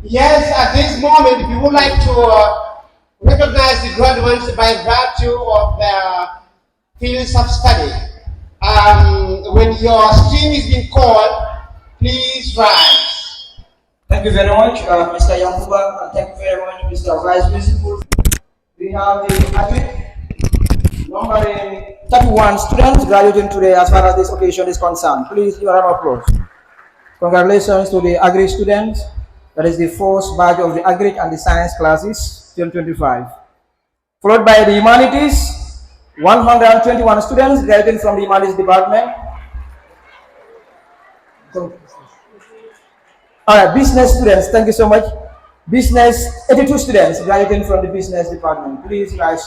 Yes, at this moment, we would like to recognize the graduates by virtue of their fields of study. When your stream is being called, please rise. Thank you very much, Mr. Yankuba, and thank you very much, Mr. Vice Principal. We have the athlete numbering 31 students graduating today as far as this occasion is concerned. Please give a round of applause. Congratulations to the Agri students. That is the first batch of the Agri and the Science classes 2025. Followed by the Humanities, 121 students graduating from the Humanities department. All right, business students, thank you so much. Business, 82 students graduating from the business department. Please, guys.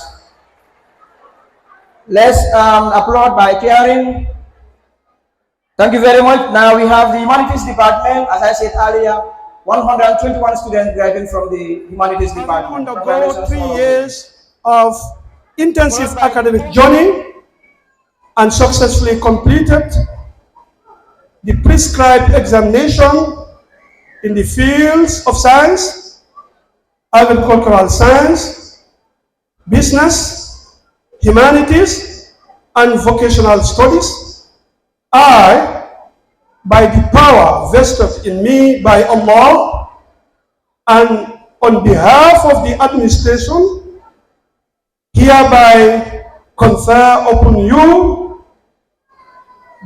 Let's applaud by caring. Thank you very much. Now we have the humanities department. As I said earlier, 121 students graduating from the humanities department. Undergo 3 years of intensive academic journey and successfully completed the prescribed examination in the fields of science, agricultural science, business, humanities, and vocational studies. I, by the power vested in me by Allah, and on behalf of the administration, hereby confer upon you,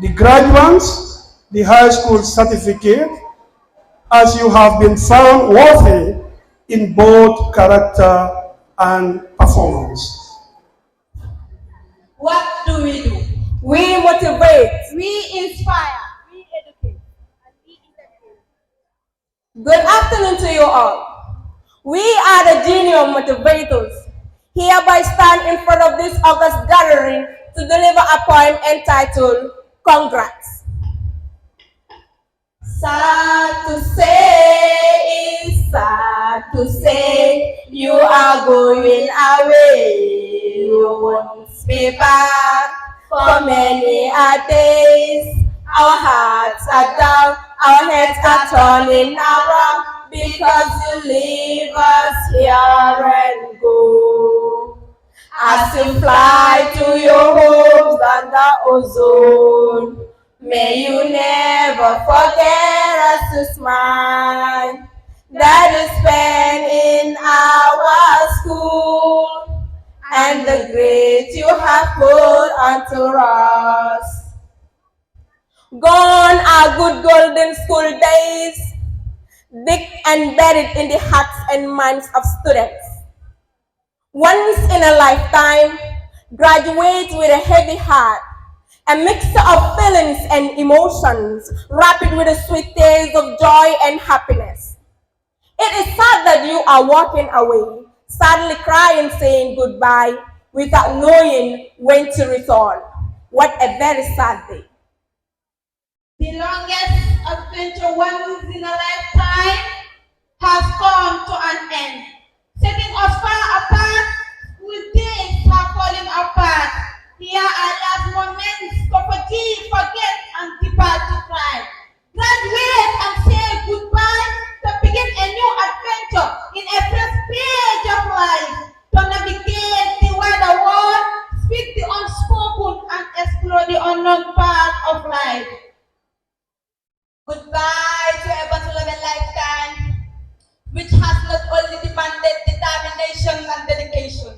the graduates, the high school certificate, as you have been found worthy in both character and performance. What do we do? We motivate. We inspire. We educate. And we entertain. Good afternoon to you all. We are the junior motivators, hereby stand in front of this August gathering to deliver a poem entitled Congrats. Sad to say, you are going away. You won't be back for many a days. Our hearts are down, our heads are turning around because you leave us here and go. As you fly to your homes under ozone, may you never forget us to smile that you spend in our school and the great you have put onto us. Gone are good golden school days, deep and buried in the hearts and minds of students. Once in a lifetime, graduate with a heavy heart, a mixture of feelings and emotions, wrapped with the sweet taste of joy and happiness. It is sad that you are walking away, sadly crying, saying goodbye, without knowing when to return. What a very sad day. The longest adventure once in a lifetime has come to an end. Setting us far apart, school days are falling apart. Here are last moments to forget, and depart to cry. Graduate and say goodbye to begin a new adventure in a fresh page of life. To navigate the wider world, speak the unspoken, and explore the unknown path of life. Goodbye to a battle of a lifetime, which has not only demanded determination and dedication,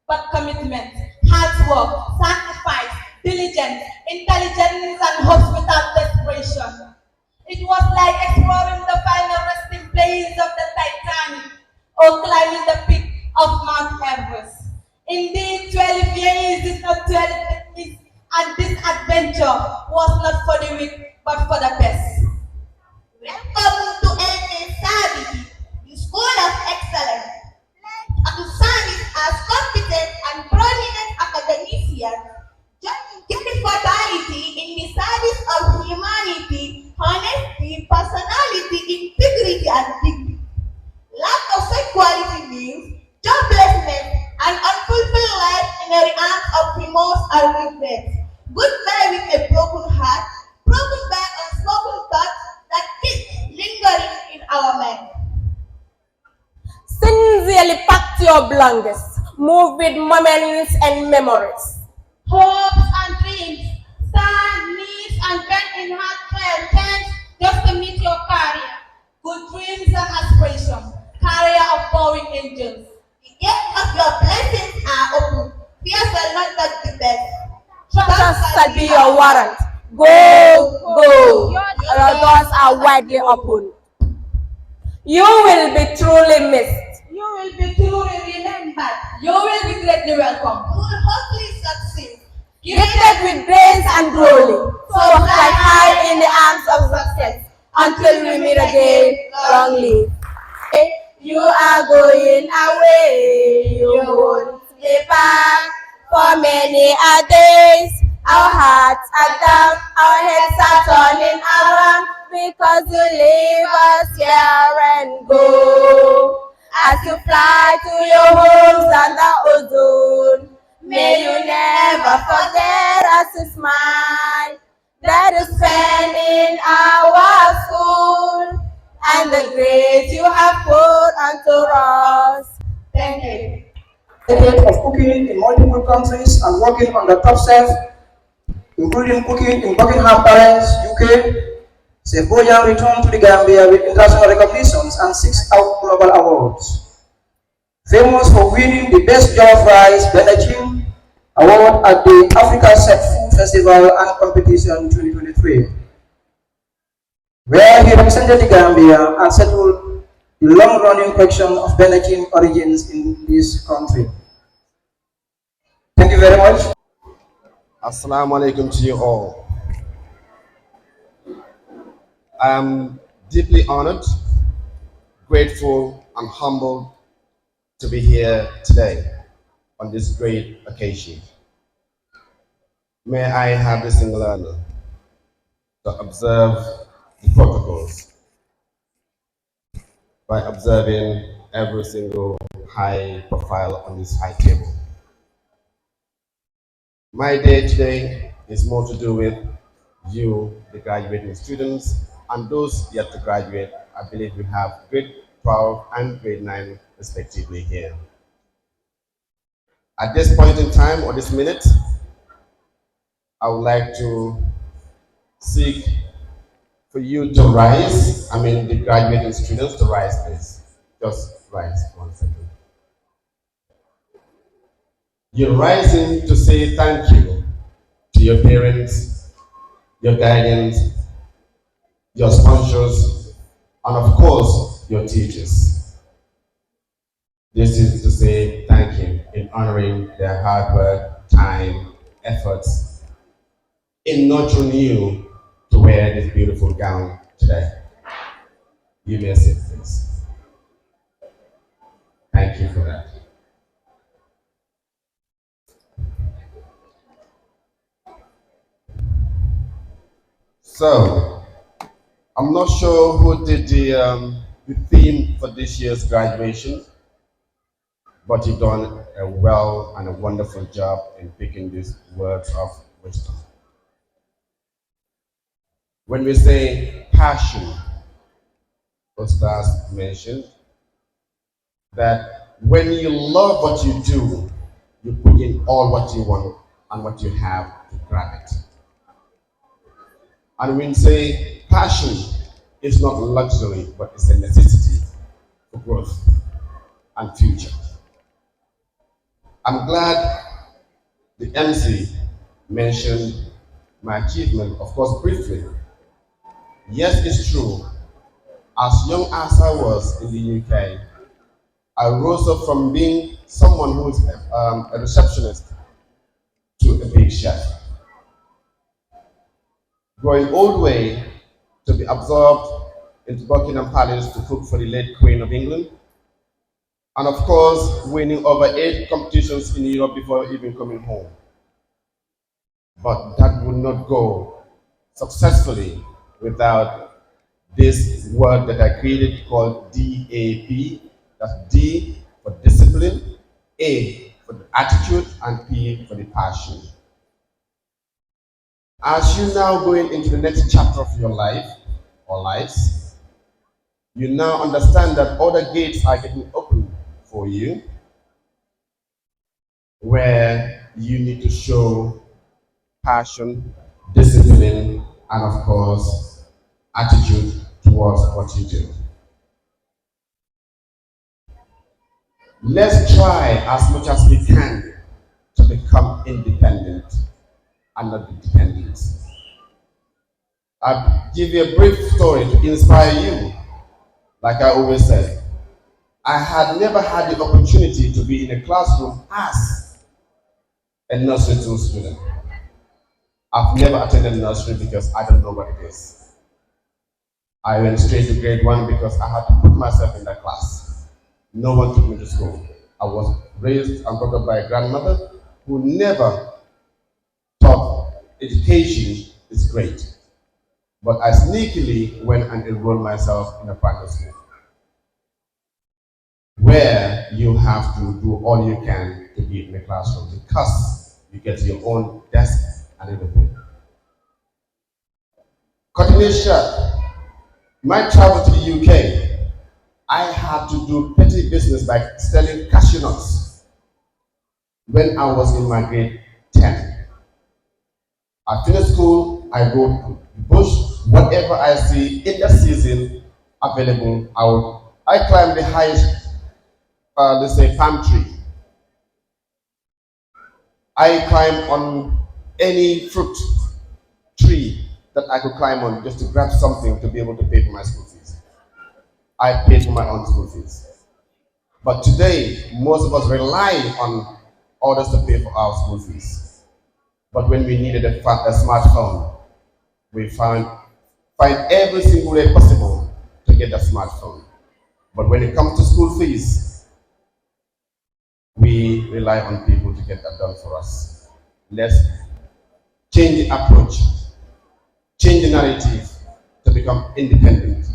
but commitment, hard work, sacrifice, diligence, intelligence, and hope without desperation. It was like exploring the final resting place of the Titanic or climbing the peak of Mount Everest. Indeed, 12 years is not 12 days, and this adventure was not for the weak, but for the best. Welcome to Sabiji, the School of Excellence. Akusanis as competent and prominent academicians, joining fatality in the service of humanity, honesty, personality, integrity, and dignity. Lack of such quality means joblessness and unfulfilled life in the hands of remorse and regret. Goodbye with a broken heart, broken by unspoken thoughts that keep lingering in our mind. sincerely packed your belongings. Move with moments and memories. Hopes and dreams. Stand, knees, and bend in heartfelt thanks just to meet your career. Good dreams and aspirations. Career of bowing angels. The gates of your blessings are open. Fears will not touch the best. Trust shall be your warrant. Go. Your doors are widely open. You will be truly missed. You will be truly remembered. You will be greatly welcome. You will hopefully succeed. Gifted with grace and glory, so fly high in the arms of success until we meet again. Long live. You are going away, you won't be back. For many a days, our hearts are down, our heads are turning around, because you leave us here and go. As you fly to your homes under ozone, may you never forget us to smile. That is spending our school and the grace you have put unto us. Thank you. Of cooking in multiple countries and working on the top chef, including cooking in Buckingham Palace, UK. Chef Bojan returned to the Gambia with international recognitions and 6 global awards. Famous for winning the Best Jollof Rice Benachin Award at the Africa Chef Food Festival and Competition 2023, where he represented the Gambia and settled the long-running question of Benachin origins in this country. Thank you very much. Assalamu alaikum to you all. I am deeply honored, grateful, and humbled to be here today on this great occasion. May I have the single honor to observe the protocols by observing every single high profile on this high table. My day today is more to do with you, the graduating students, and those yet to graduate. I believe we have grade 12 and grade 9 respectively here. At this point in time, or this minute, I would like to seek for you to rise. I mean, the graduating students to rise, please. Just rise 1 second. You're rising to say thank you to your parents, your guardians, your sponsors, and of course, your teachers. This is to say thank you in honoring their hard work, time, efforts, in nurturing you to wear this beautiful gown today. You may sit, please. Thank you for that. So, I'm not sure who did the theme for this year's graduation, but you've done a well and a wonderful job in picking these words of wisdom. When we say passion, Ustaz mentioned that when you love what you do, you put in all what you want and what you have to grab it. And when we say passion is not luxury, but it's a necessity for growth and future. I'm glad the MC mentioned my achievement, of course, briefly. Yes, it's true. As young as I was in the UK, I rose up from being someone who's a receptionist to a big chef. Going all the way to be absorbed into Buckingham Palace to cook for the late Queen of England. And of course, winning over 8 competitions in Europe before even coming home. But that would not go successfully without this word that I created called DAP. That's D for discipline, A for the attitude, and P for the passion. As you now going into the next chapter of your life or lives, you now understand that other gates are getting open for you, where you need to show passion, discipline, and of course, attitude towards what you do. Let's try as much as we can to become independent and not be dependent. I'll give you a brief story to inspire you. Like I always say, I had never had the opportunity to be in a classroom as a nursery two student. I've never attended nursery because I don't know what it is. I went straight to grade 1 because I had to put myself in that class. No one took me to school. I was raised and brought up by a grandmother who never thought education is great. But I sneakily went and enrolled myself in a private school, where you have to do all you can to be in the classroom because you get your own desk and everything. Cutting it short, my travel to the UK, I had to do petty business by selling cashew nuts when I was in my grade 10. I finished school, I go to the bush, whatever I see in the season available, I climb the highest, let's say, palm tree. I climb on any fruit tree that I could climb on just to grab something to be able to pay for my school fees. I paid for my own school fees. But today, most of us rely on others to pay for our school fees. But when we needed a smartphone, we find every single way possible to get a smartphone. But when it comes to school fees, we rely on people to get that done for us. Let's change the approach, change the narrative to become independent.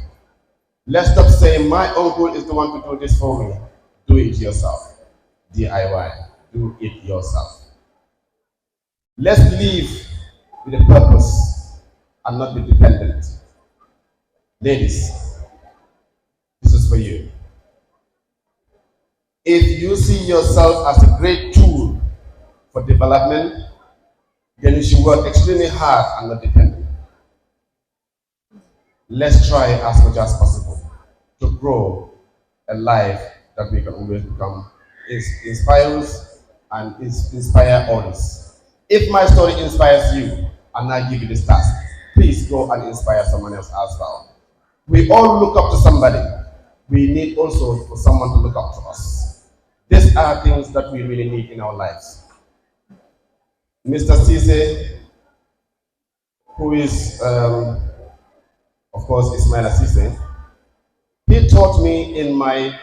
Let's stop saying my uncle is the one to do this for me. Do it yourself. DIY. Do it yourself. Let's live with a purpose and not be dependent. Ladies, this is for you. If you see yourself as a great tool for development, then you should work extremely hard and not dependent. Let's try as much as possible to grow a life that we can always become, inspires and inspire others. If my story inspires you and I give you this task, please go and inspire someone else as well. We all look up to somebody. We need also for someone to look up to us. These are things that we really need in our lives. Mr. Cisse, who is, of course, Ismail Cisse, he taught me in my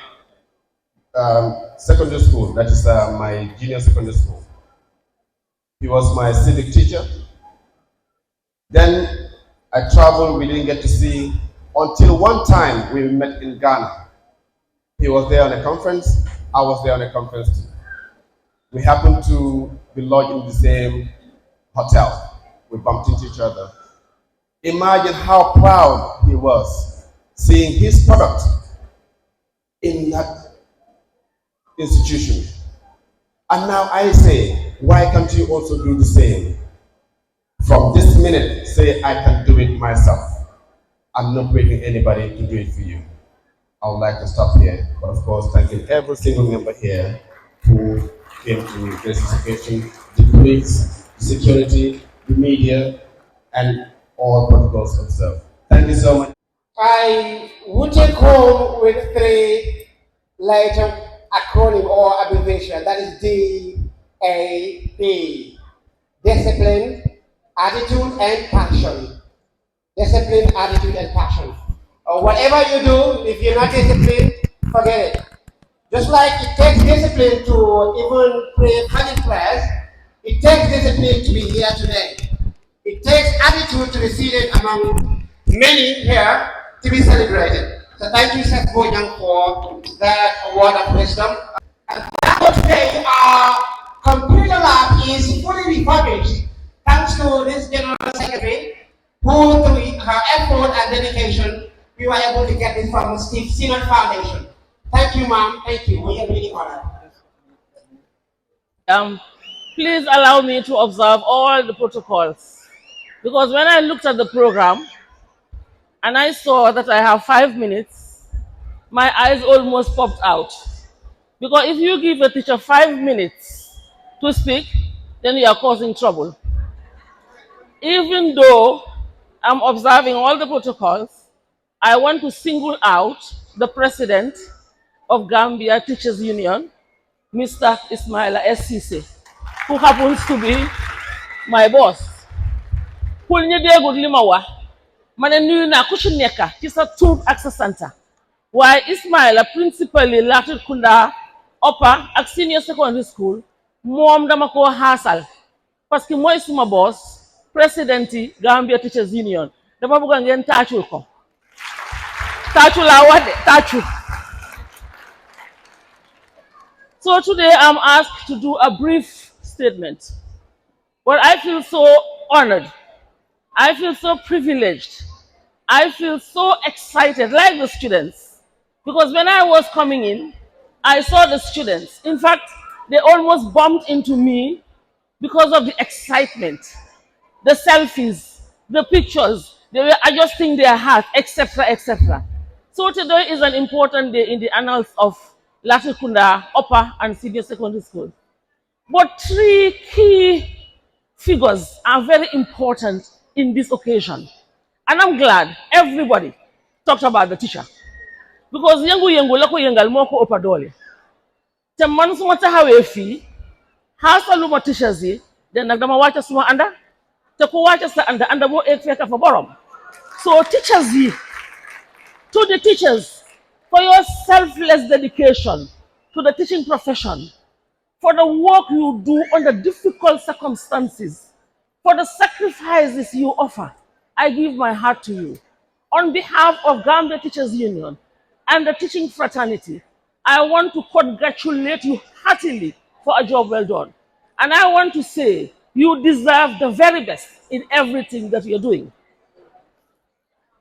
secondary school, that is my junior secondary school. He was my civic teacher. Then I traveled, we didn't get to see, until one time we met in Ghana. He was there on a conference, I was there on a conference too. We happened to be lodged in the same hotel. We bumped into each other. Imagine how proud he was seeing his product in that institution. And now I say, why can't you also do the same? From this minute, say, I can do it myself. I'm not waiting anybody to do it for you. I would like to stop here, but of course, thanking every single member here who came to this occasion, the police, the security, the media, and all protocols observed. Thank you so much. I would take home with 3-letter acronym or abbreviation. That is DAP. Discipline, attitude, and passion. Discipline, attitude, and passion. Whatever you do, if you're not disciplined, forget it. Just like it takes discipline to even pray 100 prayers, it takes discipline to be here today. It takes attitude to be seated among many here to be celebrated. So thank you, Seth Bojang, for that word of wisdom. For today, our computer lab is fully refurbished thanks to this General Secretary, who through her effort and dedication, we were able to get this from the Steve Sinner Foundation. Thank you, ma'am. Thank you. We are really honored. Please allow me to observe all the protocols, because when I looked at the program and I saw that I have 5 minutes, my eyes almost popped out. Because if you give a teacher 5 minutes to speak, then you are causing trouble. Even though I'm observing all the protocols, I want to single out the president of Gambia Teachers Union, Mr. Ismaila SCC, who happens to be my boss. Pour ñu déggul li ma wax ma ne nuyu naa ku ci nekk ci sa tur ak sa santa waaye Ismaila principally LatriKunda upper ak senior secondary school moom dama ko haasal parce que mooy suma boss président yi Gambia Teachers Union dama bëgg ngeen taacul ko taacu laa wax de taacu. So today I'm asked to do a brief statement, but I feel so honored. I feel so privileged. I feel so excited, like the students. Because when I was coming in, I saw the students. In fact, they almost bumped into me because of the excitement, the selfies, the pictures. They were adjusting their heart, etc., etc. So today is an important day in the annals of LatriKunda Upper and Senior Secondary School. But three key figures are very important in this occasion. And I'm glad everybody talked about the teacher. Because yangu yangu lako yangal moko opadole. Te man suma tahawe fi, hasa luma teachers yi, then nagdama wacha suma anda, te ko wacha sa anda mo ek feka fa borom. So teachers yi, to the teachers, for your selfless dedication to the teaching profession, for the work you do under difficult circumstances, for the sacrifices you offer, I give my heart to you. On behalf of Gambia Teachers Union and the teaching fraternity, I want to congratulate you heartily for a job well done. And I want to say you deserve the very best in everything that you're doing.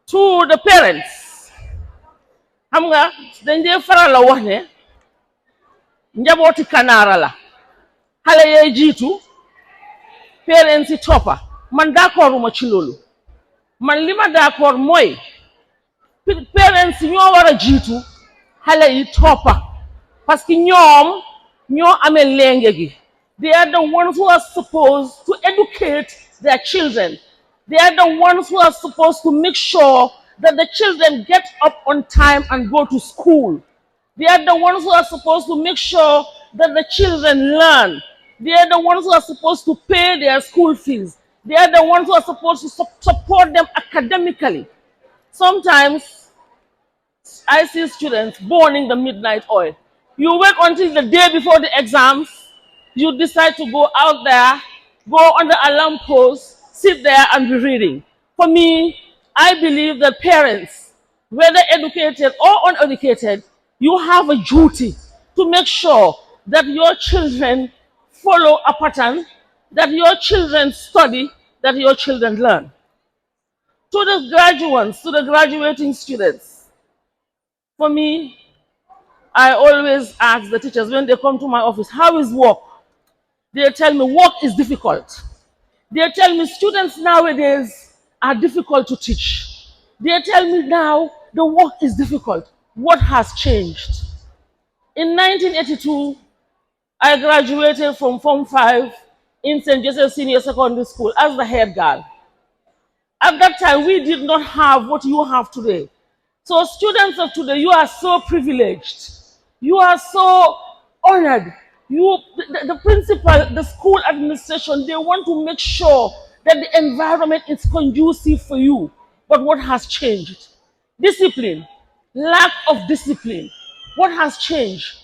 To the parents, xam nga dañ dee faral la wax ne njabooti kanaara la xale yee jiitu parents yi toppa man d'accorduma ci loolu man li ma d'accord mooy parents yi ñoo war a jiitu xale yi toppa parce que ñoom ñoo amee lenge gi. They are the ones who are supposed to educate their children. They are the ones who are supposed to make sure that the children get up on time and go to school. They are the ones who are supposed to make sure that the children learn. They are the ones who are supposed to pay their school fees. They are the ones who are supposed to support them academically. Sometimes I see students burning the midnight oil. You wait until the day before the exams, you decide to go out there, go on the alarm post, sit there and be reading. For me, I believe that parents, whether educated or uneducated, you have a duty to make sure that your children follow a pattern, that your children study, that your children learn. To the graduates, to the graduating students, for me, I always ask the teachers when they come to my office, how is work? They tell me work is difficult. They tell me students nowadays are difficult to teach. They tell me now the work is difficult. What has changed? In 1982, I graduated from Form 5 in St. Joseph Senior Secondary School as the head girl. At that time, we did not have what you have today. So students of today, you are so privileged. You are so honored. The principal, the school administration, they want to make sure that the environment is conducive for you. But what has changed? Discipline, lack of discipline. What has changed?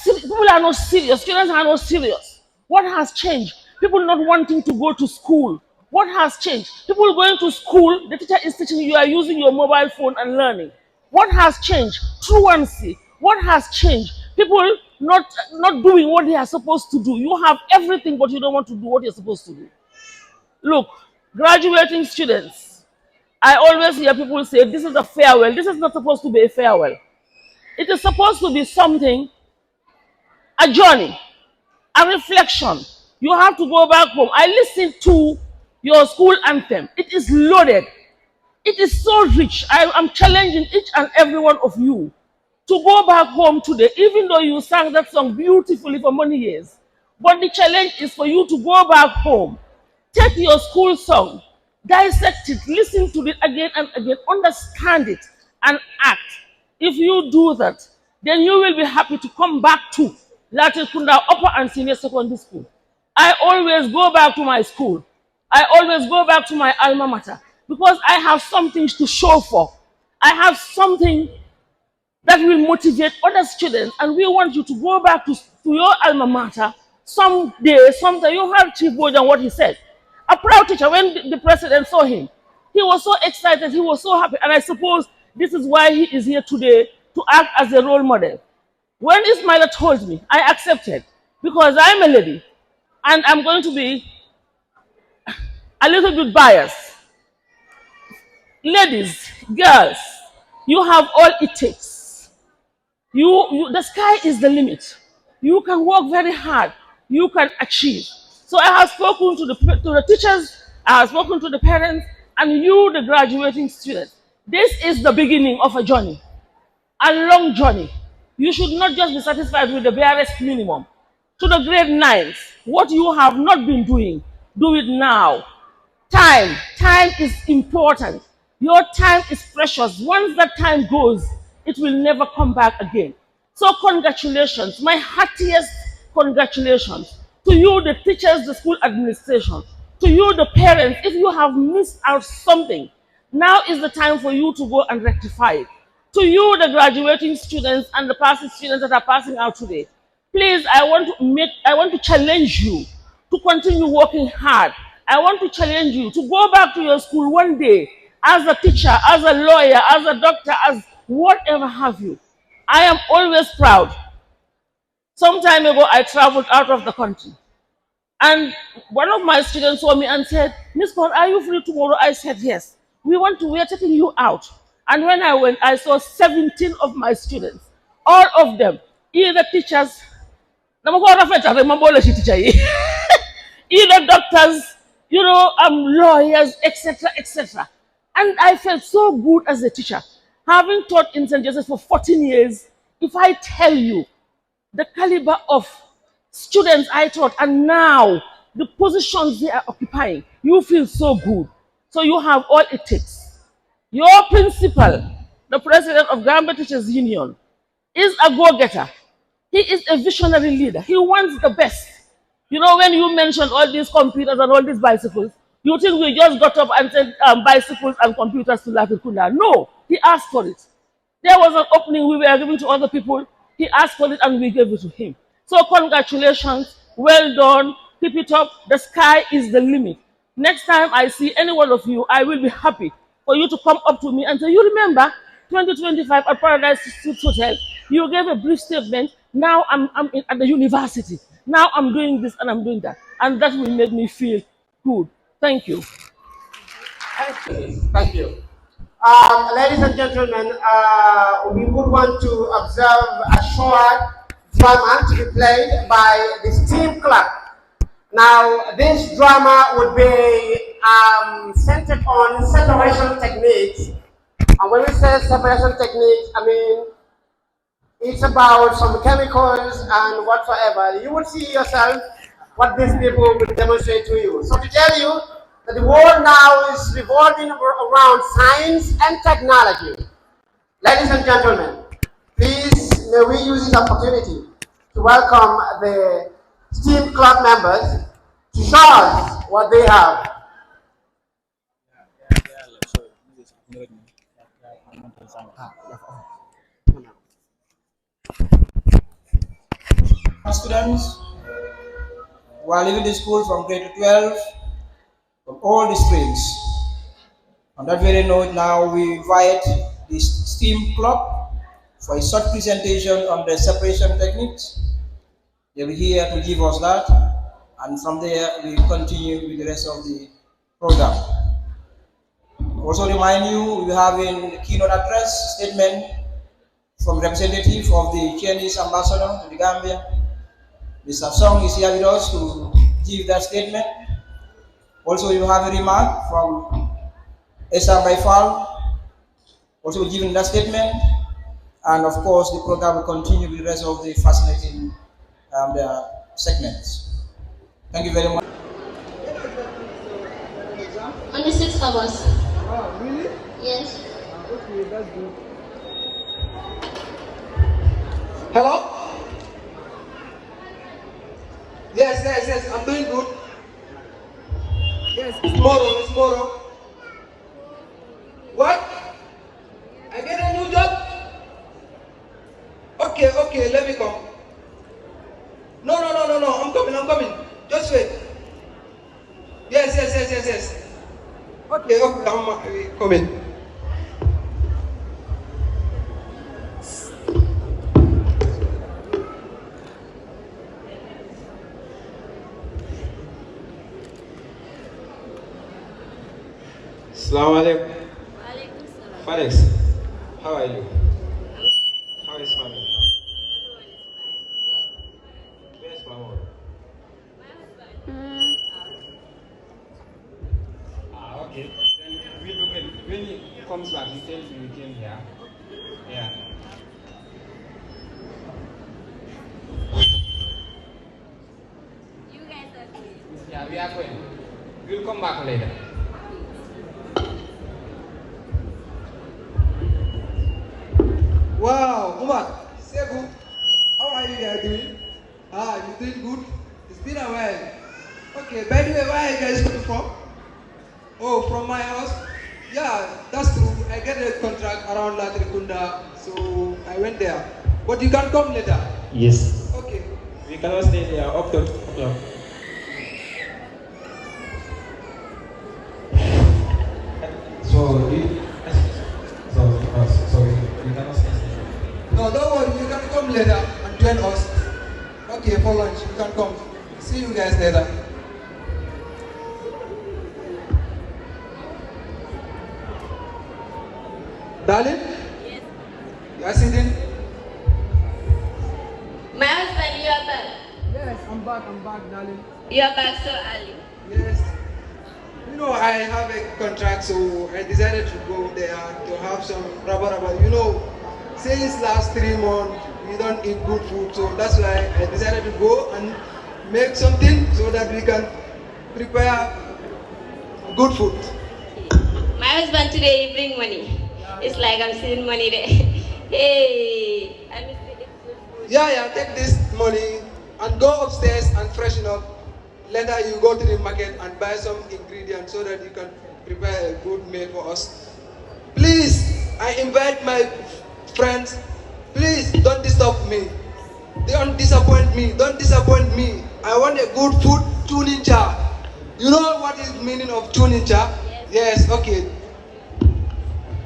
People are not serious. Students are not serious. What has changed? People not wanting to go to school. What has changed? People going to school, the teacher is teaching you, are using your mobile phone and learning. What has changed? Truancy. What has changed? People not doing what they are supposed to do. You have everything, but you don't want to do what you're supposed to do. Look, graduating students, I always hear people say, this is a farewell. This is not supposed to be a farewell. It is supposed to be something, a journey, a reflection. You have to go back home. I listened to your school anthem. It is loaded. It is so rich. I am challenging each and every one of you to go back home today, even though you sang that song beautifully for many years. But the challenge is for you to go back home, take your school song, dissect it, listen to it again and again, understand it, and act. If you do that, then you will be happy to come back to LatriKunda Upper and Senior Secondary School. I always go back to my school. I always go back to my alma mater because I have something to show for. I have something that will motivate other students, and we want you to go back to your alma mater someday, sometime. You heard Chief Bojan what he said. A proud teacher, when the president saw him, he was so excited, he was so happy, and I suppose this is why he is here today to act as a role model. When Ismaila told me, I accepted because I'm a lady and I'm going to be a little bit biased. Ladies, girls, you have all it takes. The sky is the limit. You can work very hard. You can achieve. So I have spoken to the teachers, I have spoken to the parents, and you, the graduating students. This is the beginning of a journey, a long journey. You should not just be satisfied with the barest minimum. To the grade 9s, what you have not been doing, do it now. Time is important. Your time is precious. Once that time goes, it will never come back again. So congratulations, my heartiest congratulations to you, the teachers, the school administration, to you, the parents. If you have missed out something, now is the time for you to go and rectify it. To you, the graduating students and the passing students that are passing out today, please, I want to challenge you to continue working hard. I want to challenge you to go back to your school one day as a teacher, as a lawyer, as a doctor, as whatever have you. I am always proud. Some time ago, I traveled out of the country. And one of my students saw me and said, Miss Cole, are you free tomorrow? I said, yes. We are taking you out. And when I went, I saw 17 of my students, all of them, either teachers, either doctors, lawyers, etc., etc. And I felt so good as a teacher. Having taught in St. Joseph for 14 years, if I tell you the caliber of students I taught and now the positions they are occupying, you feel so good. So you have all it takes. Your principal, the president of Gambia Teachers Union, is a go-getter. He is a visionary leader. He wants the best. When you mentioned all these computers and all these bicycles, you think we just got up and said bicycles and computers to LatriKunda. No, he asked for it. There was an opening we were giving to other people. He asked for it and we gave it to him. So congratulations, well done, keep it up. The sky is the limit. Next time I see any one of you, I will be happy for you to come up to me and say, you remember 2025 at Paradise Suites Hotel, you gave a brief statement. Now I'm at the university. Now I'm doing this and I'm doing that. And that will make me feel good. Thank you. Thank you. Ladies and gentlemen, we would want to observe a short drama to be played by the STEAM Club. Now, this drama would be centered on separation techniques. And when we say separation techniques, I mean, it's about some chemicals and whatsoever. You will see yourself what these people will demonstrate to you. So to tell you that the world now is revolving around science and technology. Ladies and gentlemen, please may we use this opportunity to welcome the STEAM Club members to show us what they have. Students who are leaving the school from grade to 12 from all the streams. On that very note, now we invite the STEAM Club for a short presentation on the separation techniques. They'll be here to give us that, and from there we continue with the rest of the program. Also remind you, we have a keynote address statement from representative of the Chinese ambassador to the Gambia. Mr. Song is here with us to give that statement. Also, you have a remark from Esa Baifal, also giving that statement. And of course, the program will continue with the rest of the fascinating segments. Thank you very much. Only 6 hours. Ah, really? Yes. Okay, that's good. Hello? Yes, I'm doing good. Yes, it's tomorrow. What? I get a new job? Okay, let me come. No, I'm coming. Just wait. Yes. Okay, I'm coming. Assalamu alaikum. Poetic, how are you? How is family? Where's my home? Okay. Then we look at when he comes back, he tells me we came here. Yeah. You guys are going. Yeah, we are going. We'll come back later. Wow, Umar, Sebu, how are you guys doing? You doing good? It's been a while. Okay, by the way, where are you guys coming from? Oh, from my house? Yeah, that's true. I get a contract around LatriKunda, so I went there. But you can come later. Yes. Okay. We cannot stay there up to o'clock. So we cannot stay there. No, don't worry, you can come later and join us. Okay, for lunch, you can come. See you guys later. Darling? Yes. You are sitting? My husband, you are back. Yes, I'm back, darling. You are back so early. Yes. You know, I have a contract, so I decided to go there to have some rubber. You know, since last 3 months, we don't eat good food, so that's why I decided to go and make something so that we can prepare good food. My husband today, he bring money. It's like I'm seeing money there. Hey, I miss the good food. Yeah, take this money and go upstairs and freshen up. Later you go to the market and buy some ingredients so that you can prepare a good meal for us. Please, I invite my friends. Please don't disturb me. Don't disappoint me. I want a good food tuning jar. You know what is the meaning of tuning jar? Yes, okay.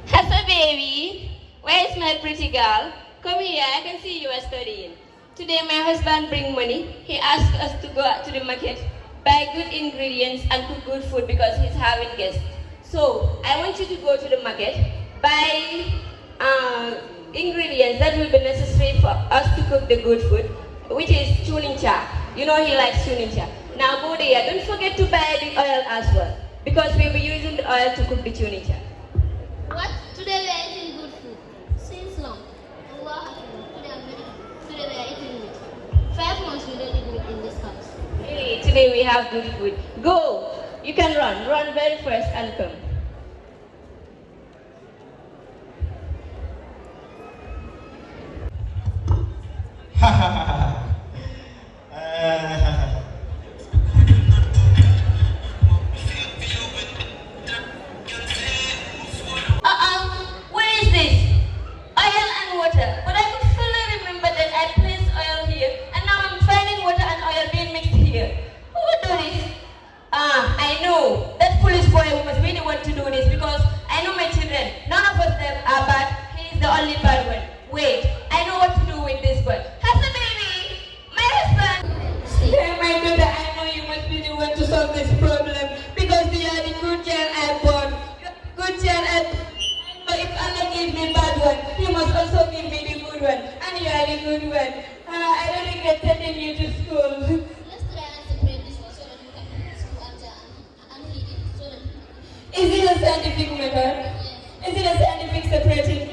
Hello, baby. Where is my pretty girl? Come here, I can see you are studying. Today my husband bring money. He asked us to go out to the market, buy good ingredients and cook good food because he's having guests. So I want you to go to the market, buy ingredients that will be necessary for us to cook the good food, which is tuning char. You know he likes tuning char. Now go there. Don't forget to buy the oil as well because we'll be using the oil to cook the tuning char. What? Today we are eating good food. Since long. Allah today we are eating meat. 5 months we don't eat meat in this house. Really, today we have good food. Go! You can run very fast and come. What is this? Oil and water. But I could fully remember that I placed oil here and now I'm finding water and oil being mixed here. Who would do this? I know. That foolish boy must really want to do this because I know my children. None of us them are bad. He is the only bad one. Wait, I know what to do with this boy. Husband, baby! My husband! Hey, my daughter, I know you must be the one to solve this problem because you are the good child I born. Good child I know if Allah gave me bad one, He must also give me the good good one. I don't regret sending you to school. Let's try and separate this one so that we can put this to answer and heat it so that Is it a scientific method? yes. Is it a scientific separating?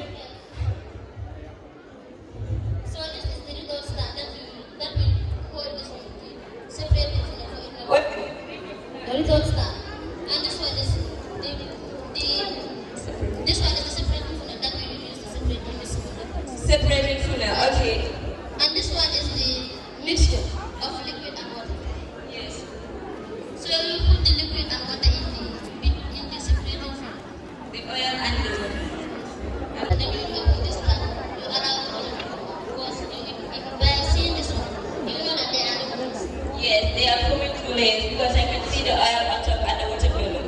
So this is the result stand that will hold this one. Separate it so that we can What? the result stand. And this one is this one is the separating funnel that we will use to separate the mixture. Separating funnel, okay. And this one is the mixture of liquid and water. Yes. So you put the liquid and water in the separating funnel. The oil and the water. And then you come to this stand. You allow it because by seeing this one, you know that they are liquids. Yes, they are forming two layers because I can see the oil on top and the water below.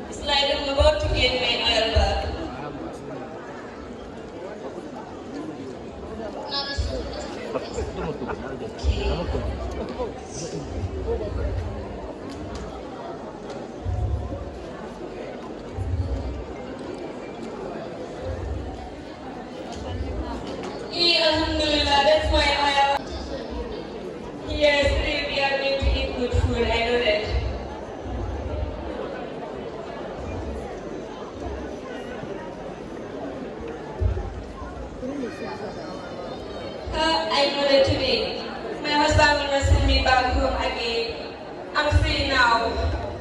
It's like I'm about to get my oil back. Now it's Alhamdulillah, that's why oil. Yes, we are going to eat good food, I know that. I know that today. My husband will not send me back home again. I'm free now.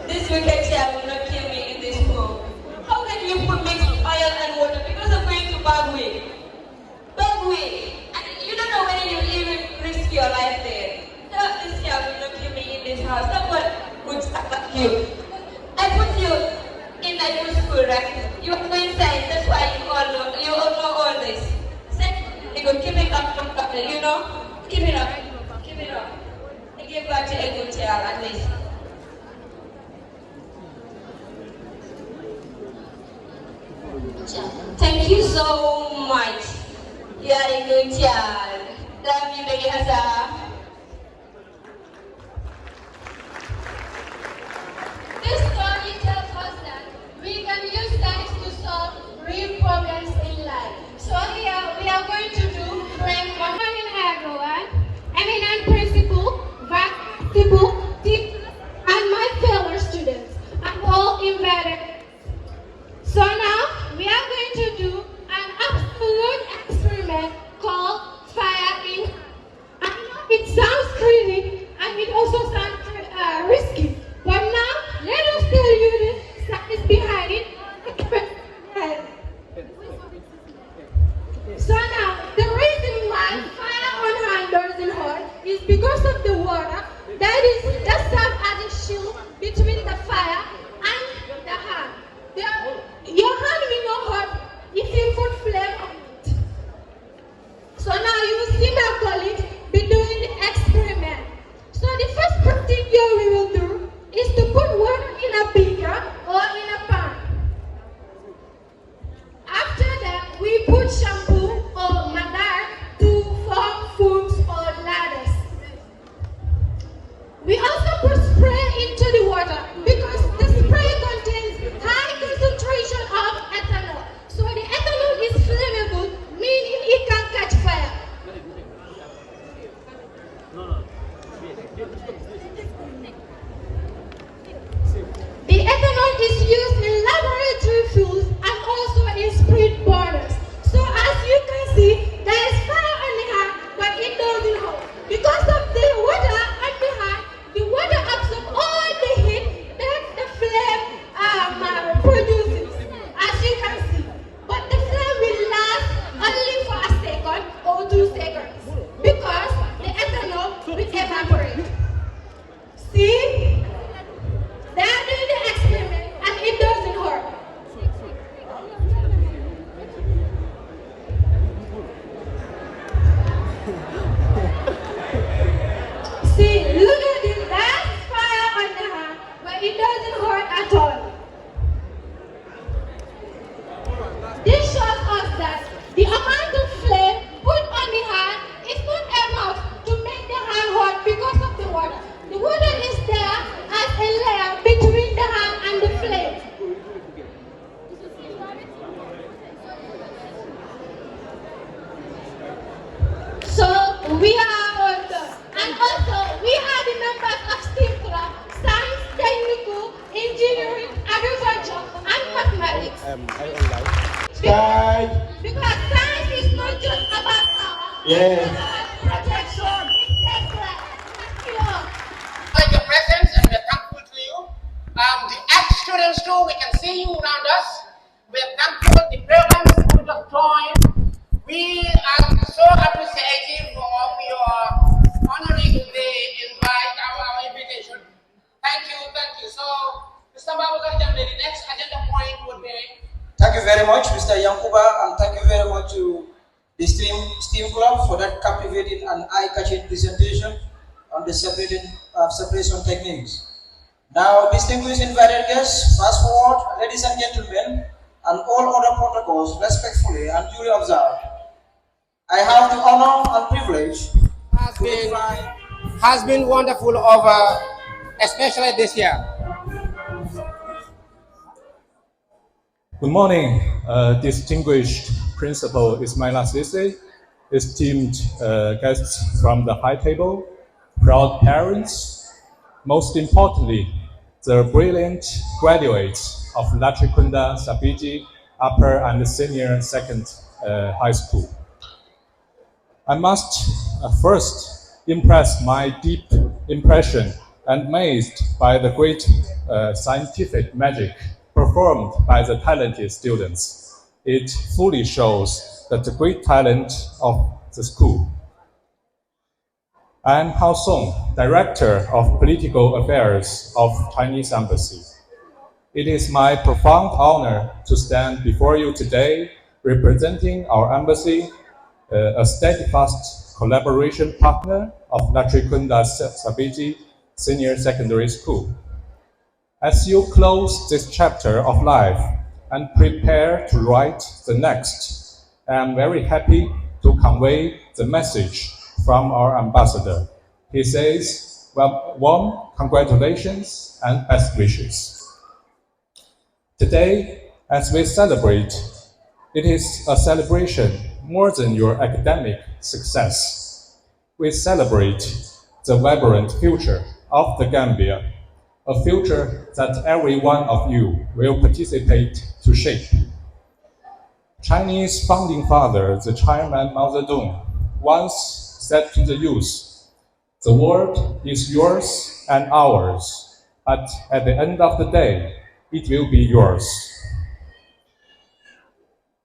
This wicked child will not kill me in this home. How can you put mix oil and water because I'm going to Bagway? Bagway! And you don't know whether you even risk your life there. This child will not kill me in this house. Someone would attack you. I put you in a good school, right? You are going science, that's why you all know all this. You go keep it up, you know? Keep it up. Keep it up. I give back to a good child at least. Thank you so much. You are a good child. Love you, baby Hasa. This story tells us that we can use science to solve real problems in life. So here we are going to do good morning everyone. Eminent principal, vice principal, teachers, and my fellow students. I'm all invited. So now we are going to do an absolute experiment called fire in. I know it sounds crazy and it also sounds risky, but now let us tell you the science behind it. So now the reason why fire on hand doesn't hurt is because of the water that serves as a shield between the fire and the hand. Your hand will not hurt if you put flame on it. So now you will see my colleague be doing the experiment. So the first procedure we will do is to put water in a beaker or in a pan. After that, we put shampoo or madar to form foams or ladders. We also put spray into the water because the spray contains high concentration of ethanol. So the ethanol is flammable, meaning it can catch fire. The ethanol is used in laboratory fuels and also in spirit burners. So as I online. Sky. Because science is not just about power. Yes. It's about protection. It's excellent. Thank you. Like your presence, and we're thankful to you. The ACT students too, we can see you around us. We're thankful. The programs you have joined. We are so appreciative of your honoring the invite, our invitation. Thank you, thank you. So, Mr. Babu Garjam, the next agenda point would be. Thank you very much, Mr. Yankuba, and thank you very much to the STEAM Club for that captivating and eye-catching presentation on the separation techniques. Now, distinguished invited guests, fast forward, ladies and gentlemen, and all other protocols respectfully and duly observed. I have the honor and privilege has been wonderful over, especially this year. Good morning, distinguished Principal Ismaila Sisi, esteemed guests from the high table, proud parents, most importantly, the brilliant graduates of LatriKunda, Sabiji, upper and senior second high school. I must first impress my deep impression and amazed by the great scientific magic performed by the talented students. It fully shows that the great talent of the school. I am Hao Song, Director of Political Affairs of Chinese Embassy. It is my profound honor to stand before you today representing our embassy, a steadfast collaboration partner of LatriKunda Sabiji Senior Secondary School. As you close this chapter of life and prepare to write the next, I am very happy to convey the message from our ambassador. He says, well, warm congratulations and best wishes. Today, as we celebrate, it is a celebration more than your academic success. We celebrate the vibrant future of the Gambia, a future that every one of you will participate to shape. Chinese founding father, the Chairman Mao Zedong, once said to the youth, "The world is yours and ours, but at the end of the day, it will be yours."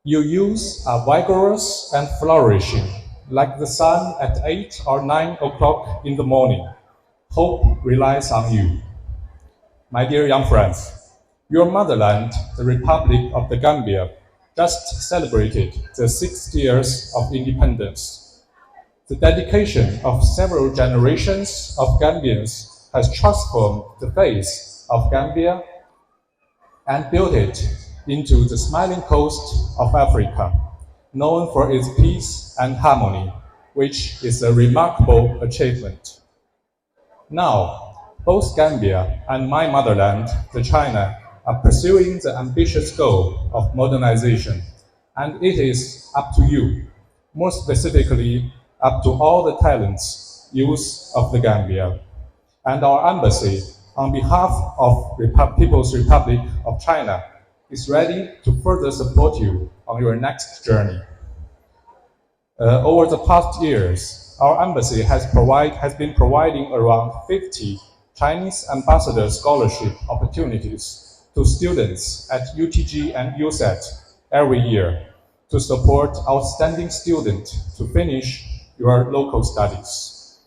Your youth are vigorous and flourishing, like the sun at 8 or 9 o'clock in the morning. Hope relies on you. My dear young friends, your motherland, the Republic of the Gambia, just celebrated the 6 years of independence. The dedication of several generations of Gambians has transformed the face of Gambia and built it into the smiling coast of Africa, known for its peace and harmony, which is a remarkable achievement. Now, both Gambia and my motherland, the China, are pursuing the ambitious goal of modernization, and it is up to you, more specifically, up to all the talents, youth of the Gambia, and our embassy, on behalf of People's Republic of China, is ready to further support you on your next journey. Over the past years, our embassy has been providing around 50 Chinese ambassador scholarship opportunities to students at UTG and USET every year to support outstanding students to finish your local studies.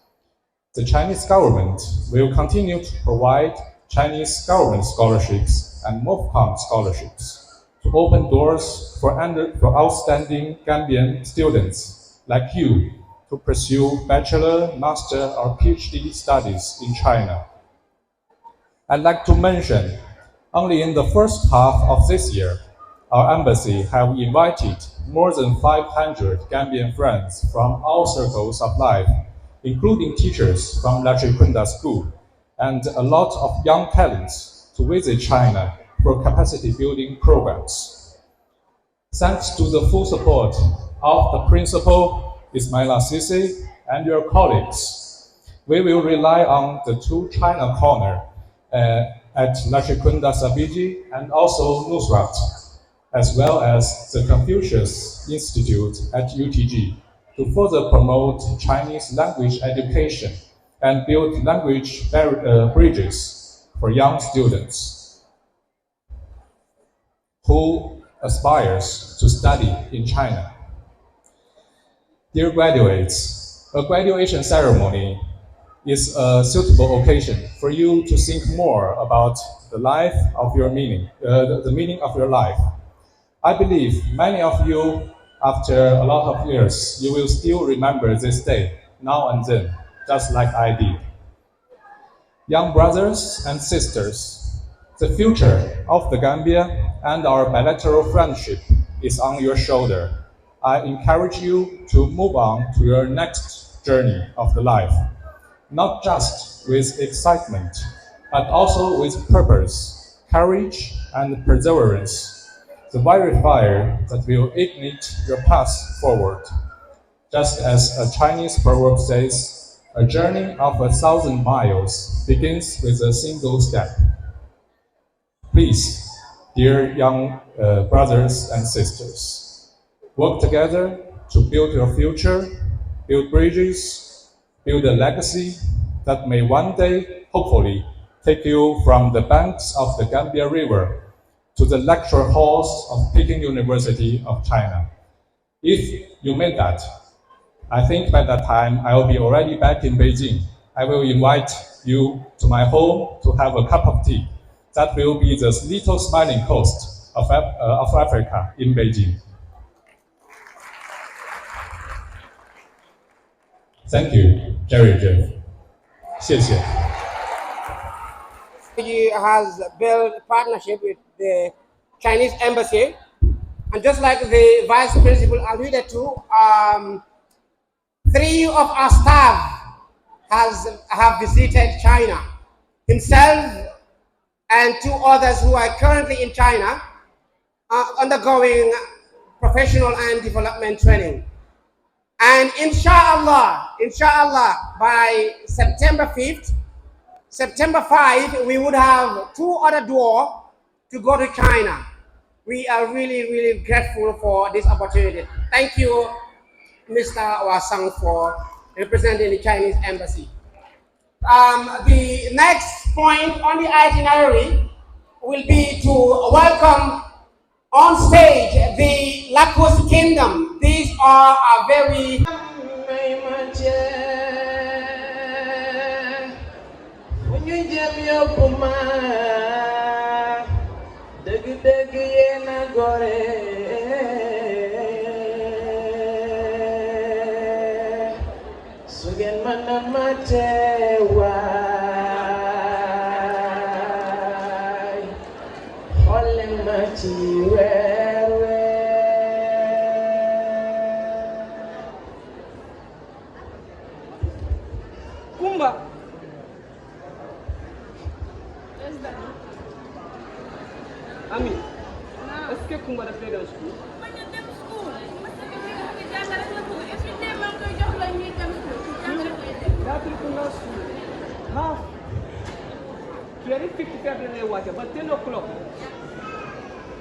The Chinese government will continue to provide Chinese government scholarships and MOFCOM scholarships to open doors for outstanding Gambian students like you to pursue bachelor, master, or PhD studies in China. I'd like to mention, only in the first half of this year, our embassy have invited more than 500 Gambian friends from all circles of life, including teachers from LatriKunda School, and a lot of young talents to visit China for capacity building programs. Thanks to the full support of the Principal Ismaila Sisi and your colleagues, we will rely on the two China corner at LatriKunda Sabiji and also Nusrat as well as the Confucius Institute at UTG, to further promote Chinese language education and build language bridges for young students who aspires to study in China. Dear graduates, a graduation ceremony is a suitable occasion for you to think more about the life of your meaning, the meaning of your life. I believe many of you, after a lot of years, you will still remember this day, now and then, just like I did. Young brothers and sisters, the future of the Gambia and our bilateral friendship is on your shoulder. I encourage you to move on to your next journey of the life, not just with excitement, but also with purpose, courage, and perseverance, the very fire that will ignite your path forward. Just as a Chinese proverb says, a journey of 1,000 miles begins with a single step. Please, dear young brothers and sisters, work together to build your future, build bridges, build a legacy that may one day, hopefully, take you from the banks of the Gambia River to the lecture halls of Peking University of China. If you made that, I think by that time I will be already back in Beijing. I will invite you to my home to have a cup of tea. That will be the little smiling coast of Africa in Beijing. Thank you, Jerry Jeff. 谢谢。 He has built a partnership with the Chinese embassy, and just like the vice principal alluded to, 3 of our staff have visited China. Himself and 2 others who are currently in China are undergoing professional and development training. And inshallah, by September 5th, September 5, we would have 2 other doors to go to China. We are really, really grateful for this opportunity. Thank you, Mr. Wasang, for representing the Chinese embassy. The next point on the itinerary will be to welcome on stage the Lacus Kingdom. These are a very Kumba. Ami, est-ce que Kumba daf lay dem school? LatriKunda school. Half. 55 la lay wàcce ba 10 o'clock.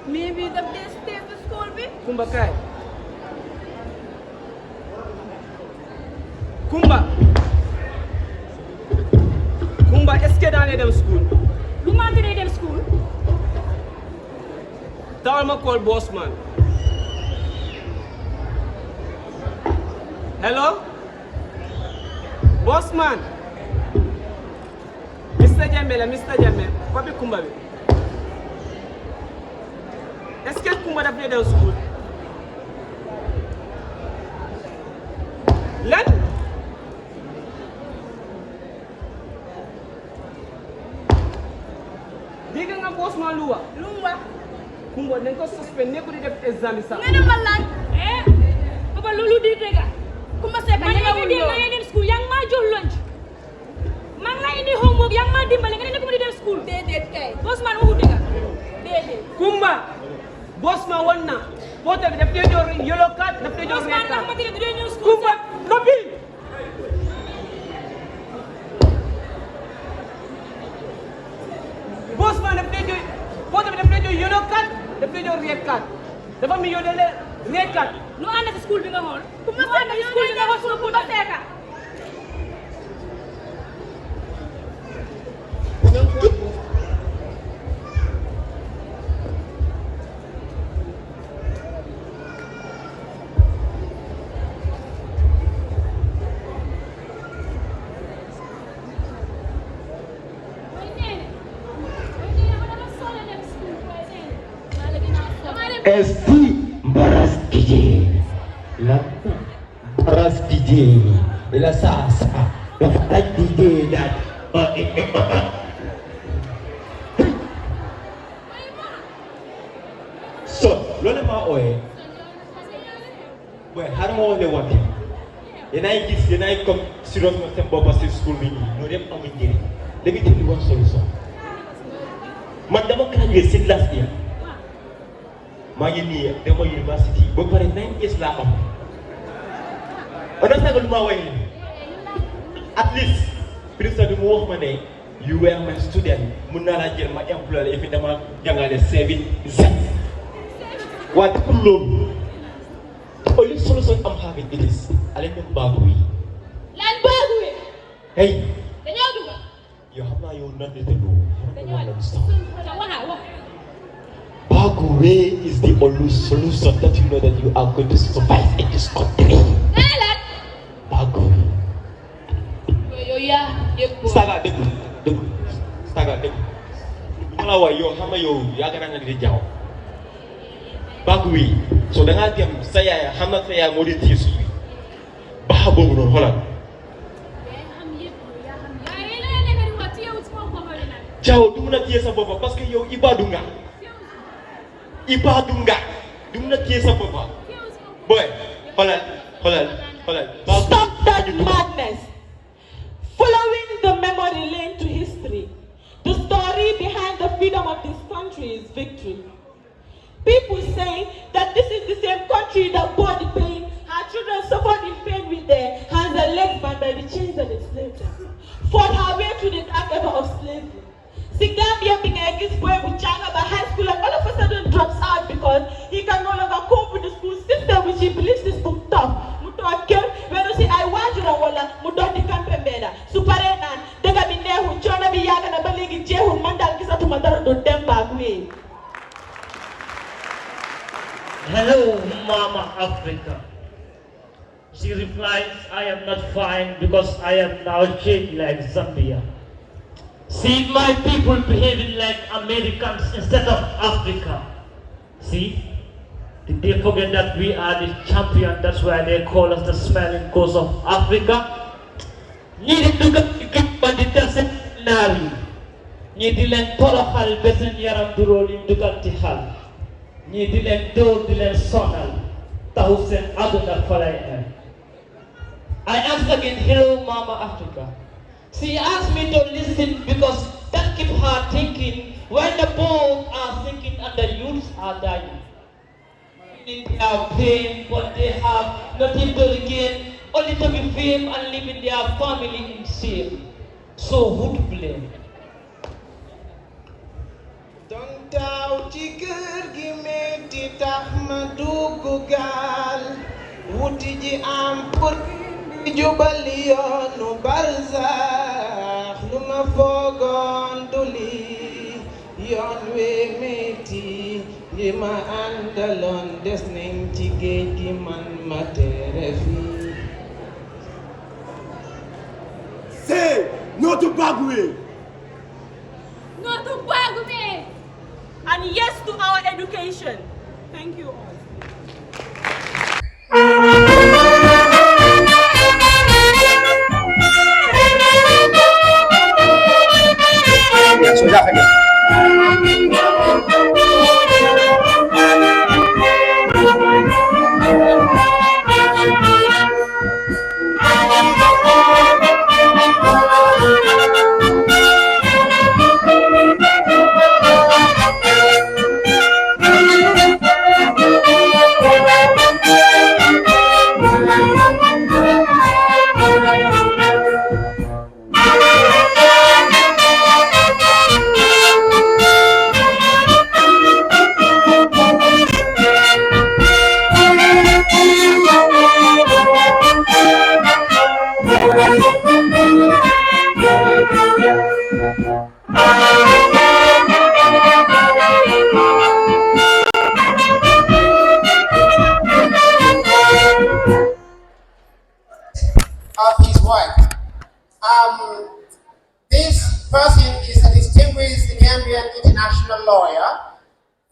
Maybe the best day to school bi. Kumba kaay. Kumba, est-ce que daa lay dem school? Lu ma day dem school? Tawal ma call boss man. Hello? Boss man. Mr. Jammeh, Papi Kumba bi. Est-ce que Kumba daf lay dem school? Lan? Dégg nga boss man lu wax? Lu mu wax? Kumba nañ ko suspend ne ko di def examen sax. Nga dem lan? Papa loolu di dégg. Kumba Seck man every day ma dem school yang ma jox lunch. Man la indi homework yang ma dimbale nga ne ko di dem school. Déedéet kay. Boss man waxu dégg. Déedéet. Kumba boss man won na. Pote bi daf lay jox yellow card, daf lay jox red card. Boss man ma di ñëw school. Kumba noppi. Boss man daf lay jox pote bi daf lay jox yellow card, daf lay jox red card. dafa mi yónnee leen réekat lu ànd ci school bi nga xool ku ma fekk ci school bi nga xool suma puuta fekka Esti baras DJ la baras DJ ila sasa dapat DJ dan so lo ma oye boy har mo le wonte yenay gis yenay comme serious mo tem bopa ci school bi no dem amu njeri let me tell you one solution man dama graduate ci last year maa ngi nii dama university ba pare 9 years laa am understand lu ma way at least principal bi mu wax ma ne you were my student mun naa laa jël ma employé et puis dama jàngale 7 waaye pour loolu the only solution I'm having it is ale ñoom baagu wi lan baagu wi hey dañoo dugg yow xam naa yow nan la tëddoo dañoo wax Bagwe is the only solution that you know that you are going to survive in this country. Bagwe. Saga degu. Saga degu. Mala wa yo hama yo ya kana ngadi jaw. Bagwe. So da nga dem saya hama saya ngodi tisu. Ba bobu non holal. Jaw du na tiesa bobo parce que yow ibadu nga. Ibadunga, do not kiss up over. Boy, hold on. Stop that madness. Following the memory lane to history, the story behind the freedom of this country is victory. People say that this is the same country that bore the pain, our children suffered in pain with their hands and legs bound by the chains that enslaved them, fought our way through the dark era of slavery. See, Gambia being a gets boy with Changa by high school and all of a sudden drops out because he can no longer cope with the school system which he believes is too tough. Muto akel, when you say I want you to wala, muto di kampe mbeda. Superenan, dega binehu, chona biyaga na baligi jehu, mandal kisa tu madara do demba gwe. Hello, Mama Africa. She replies, I am not fine because I am now changed like Zambia. See my people behaving like Americans instead of Africa. See? Did they forget that we are the champion? That's why they call us the smiling coast of Africa. Need to get but it doesn't nari. Need to learn tolahal besen yaram duroli dukanti hal. Need to learn do to learn sonal. Tahusen aduna falai. I ask again, hello Mama Africa. She asked me to listen because that keeps her thinking when the boats are sinking and the youths are dying. They have pain, but they have nothing to regain, only to be fame and leaving their family in shame. So who to blame? Don't doubt ci kër gi metti tax ma dugg gaal wuti ji am pour jubali yoonu barzax lu ma foogoon du lii yoon we metti li ma àndaloon des nañ ci géej gi man ma tere fii. Say no to Bagwe. No to Bagwe. And yes to our education. Thank you all. So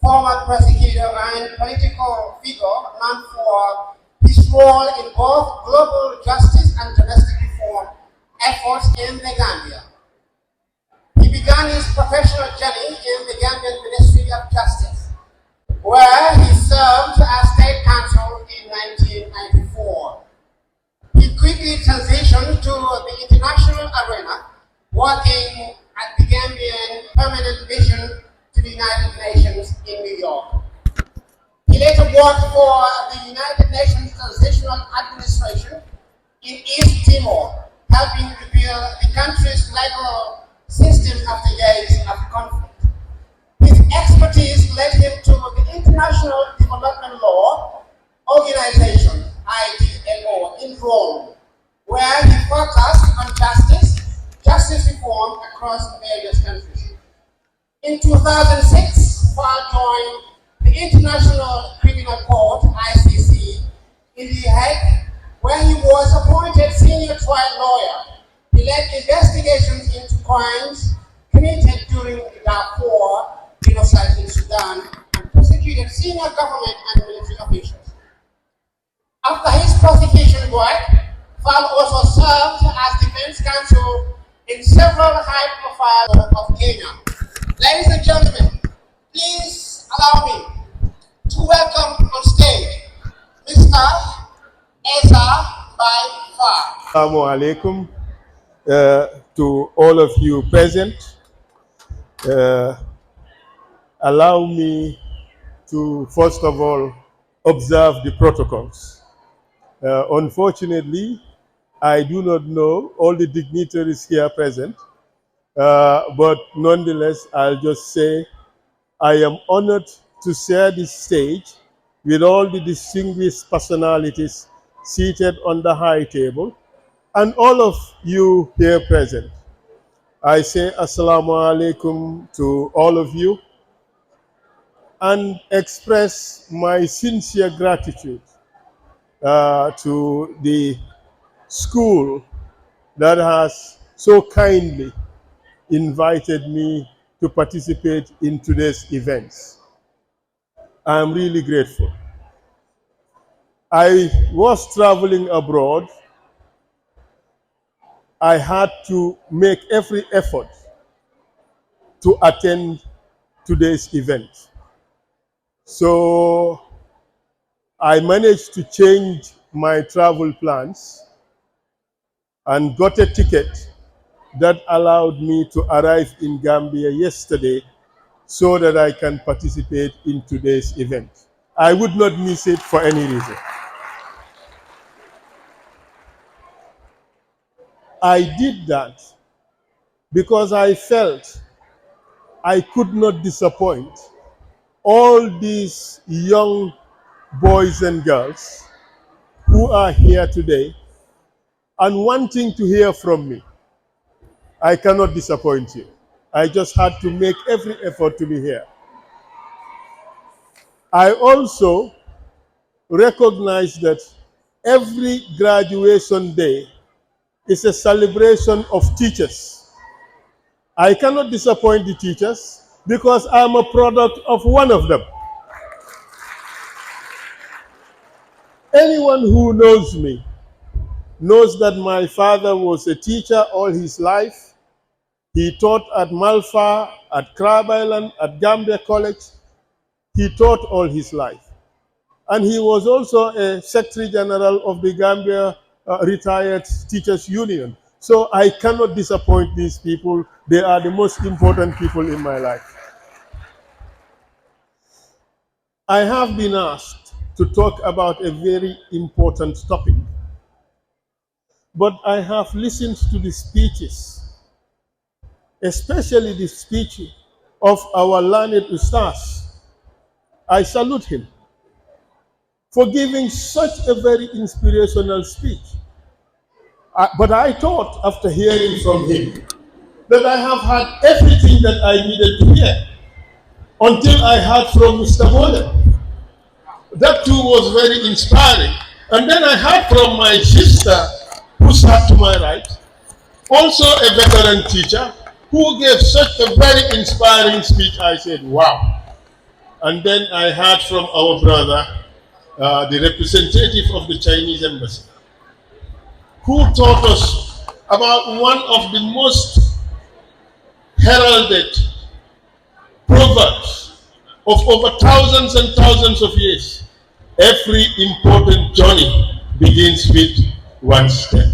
former prosecutor and political figure known for his role in both global justice and domestic reform efforts in the Gambia. He began his professional journey in the Gambian Ministry of Justice, where he served as State Counsel in 1994. He quickly transitioned to the international arena, working at the Gambian Permanent Mission to the United Nations in New York. He later worked for the United Nations Transitional Administration in East Timor, helping rebuild the country's legal system after years of conflict. His expertise led him to the International Development Law Organization, IDLO, in Rome, where he focused on justice reform across various countries. In 2006, Fall joined the International Criminal Court, ICC, in The Hague, where he was appointed senior trial lawyer. He led investigations into crimes committed during the Darfur genocide in Sudan and prosecuted senior government and military officials. After his prosecution work, Fall also served as defense counsel in several high-profile of Kenya. Ladies and gentlemen, please allow me to welcome on stage Mr. Eza by Fall. Assalamu alaikum to all of you present. Allow me to first of all observe the protocols. Unfortunately, I do not know all the dignitaries here present, but nonetheless, I'll just say I am honored to share this stage with all the distinguished personalities seated on the high table and all of you here present. I say Assalamu alaikum to all of you and express my sincere gratitude to the school that has so kindly invited me to participate in today's events. I'm really grateful. I was traveling abroad. I had to make every effort to attend today's event. So I managed to change my travel plans and got a ticket that allowed me to arrive in Gambia yesterday so that I can participate in today's event. I would not miss it for any reason. I did that because I felt I could not disappoint all these young boys and girls who are here today and wanting to hear from me. I cannot disappoint you. I just had to make every effort to be here. I also recognize that every graduation day is a celebration of teachers. I cannot disappoint the teachers because I'm a product of one of them. Anyone who knows me knows that my father was a teacher all his life. He taught at Malfa, at Crab Island, at Gambia College. He taught all his life. And he was also a Secretary General of the Gambia Retired Teachers Union. So I cannot disappoint these people. They are the most important people in my life. I have been asked to talk about a very important topic. But I have listened to the speeches, especially the speech of our learned Ustaz. I salute him for giving such a very inspirational speech. But I thought, after hearing from him, that I have had everything that I needed to hear until I heard from Mr. Bola. That too was very inspiring. And then I heard from my sister, who sat to my right, also a veteran teacher, who gave such a very inspiring speech. I said, wow. And then I heard from our brother, the representative of the Chinese embassy, who taught us about one of the most heralded proverbs of over thousands and thousands of years. Every important journey begins with one step.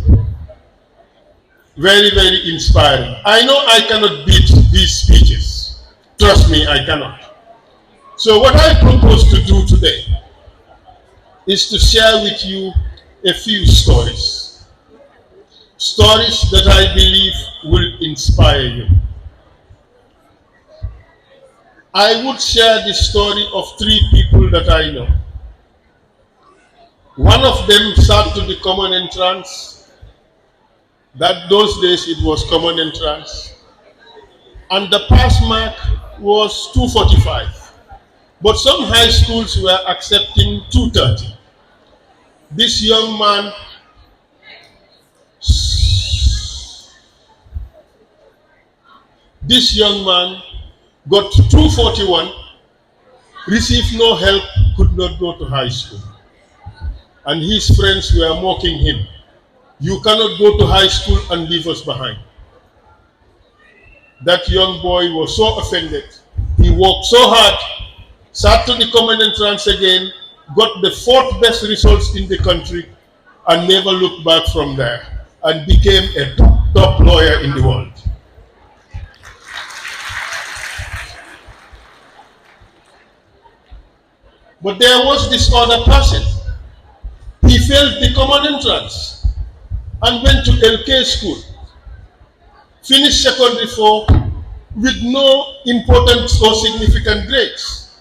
Very, very inspiring. I know I cannot beat these speeches. Trust me, I cannot. So what I propose to do today is to share with you a few stories. Stories that I believe will inspire you. I would share the story of three people that I know. One of them sat to the common entrance. Those days it was common entrance. And the pass mark was 245. But some high schools were accepting 230. This young man got 241, received no help, could not go to high school. And his friends were mocking him. You cannot go to high school and leave us behind. That young boy was so offended. He worked so hard, sat to the common entrance again, got the 4th best results in the country, and never looked back from there, and became a top lawyer in the world. But there was this other person. He failed the common entrance and went to LK school, finished secondary 4 with no important or significant grades.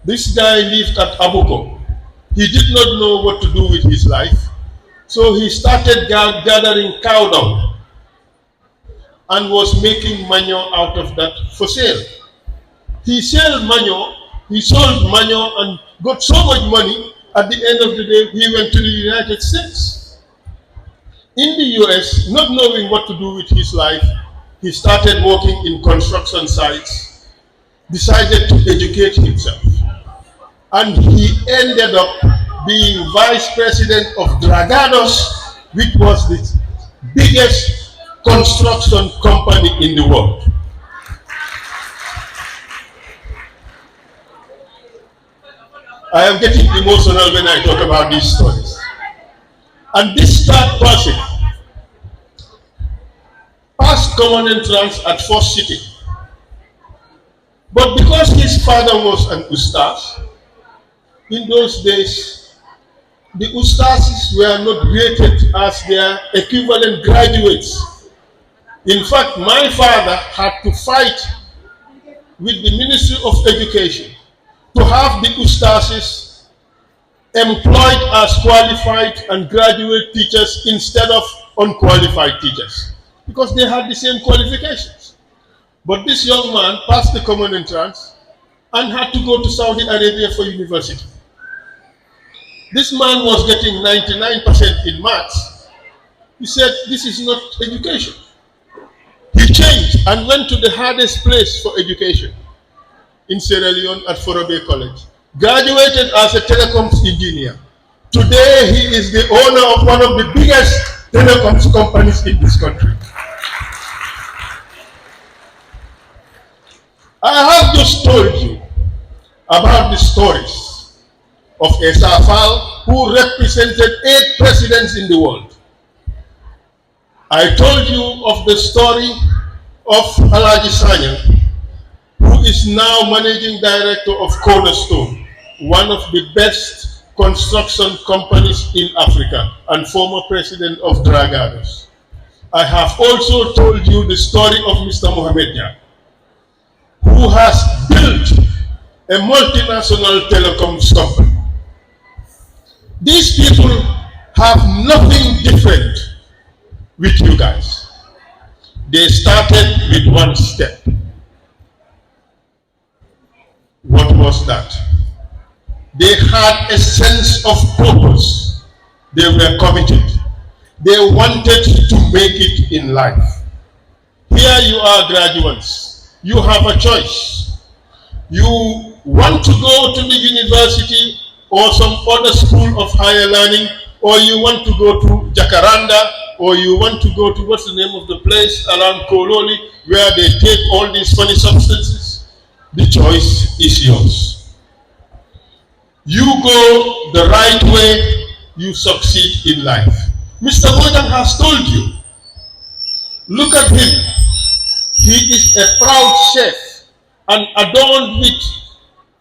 This guy lived at Abuko. He did not know what to do with his life, so he started gathering cow dung and was making manure out of that for sale. He sold manure and got so much money. At the end of the day, he went to the United States. In the US, not knowing what to do with his life, he started working in construction sites, decided to educate himself. And he ended up being vice president of Dragados, which was the biggest construction company in the world. I am getting emotional when I talk about these stories. And this third person passed common entrance at first sitting. But because his father was an ustaz, in those days, the ustazes were not rated as their equivalent graduates. In fact, my father had to fight with the Ministry of Education to have the ustazes employed as qualified and graduate teachers instead of unqualified teachers, because they had the same qualifications. But this young man passed the common entrance and had to go to Saudi Arabia for university. This man was getting 99% in maths. He said, this is not education. He changed and went to the hardest place for education, in Sierra Leone at Forobe College. Graduated as a telecoms engineer. Today, he is the owner of one of the biggest telecoms companies in this country. I have just told you about the stories of Esafal, who represented 8 presidents in the world. I told you of the story of Alaji Sanya, who is now managing director of Cornerstone, one of the best construction companies in Africa, and former president of Dragados. I have also told you the story of Mr. Mohamed Jan, who has built a multinational telecoms company. These people have nothing different with you guys. They started with one step. What was that? They had a sense of purpose. They were committed. They wanted to make it in life. Here you are, graduates. You have a choice. You want to go to the university or some other school of higher learning, or you want to go to Jacaranda, or you want to go to, what's the name of the place around Kololi, where they take all these funny substances. The choice is yours. You go the right way, you succeed in life. Mr. Morgan has told you. Look at him. He is a proud chef and adorned with